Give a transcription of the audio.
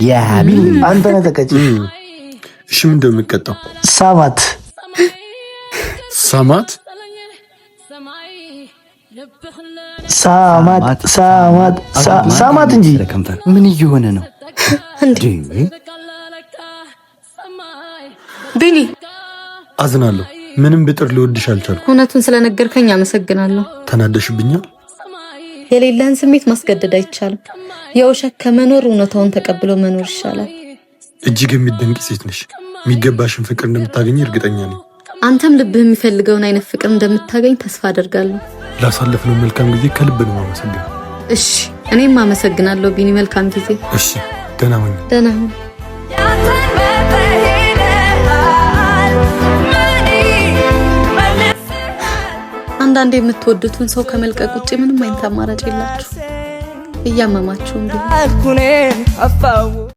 يا حبيبي أنت نتكلم إيش من دوم الكتاب سامات سامات سامات سامات سامات እንጂ ምን እየሆነ ነው እንዴ ቢኒ አዝናለሁ ምንም ብጥር ልወድሽ አልቻልኩ እውነቱን ስለነገርከኝ አመሰግናለሁ ተናደሽብኛል የሌለህን ስሜት ማስገደድ አይቻልም የውሸት ከመኖር እውነታውን ተቀብሎ መኖር ይሻላል እጅግ የሚደንቅ ሴት ነሽ የሚገባሽን ፍቅር እንደምታገኝ እርግጠኛ ነኝ አንተም ልብህ የሚፈልገውን አይነት ፍቅር እንደምታገኝ ተስፋ አደርጋለሁ ላሳለፍነው መልካም ጊዜ ከልብ ነው ማመሰግነው እሺ እኔም አመሰግናለሁ ቢኒ መልካም ጊዜ እሺ ደህና ሁኚ ደህና ሁኚ አንዳንዴ የምትወዱትን ሰው ከመልቀቅ ውጪ ምንም አይነት አማራጭ የላችሁ እያመማችሁ እንዴ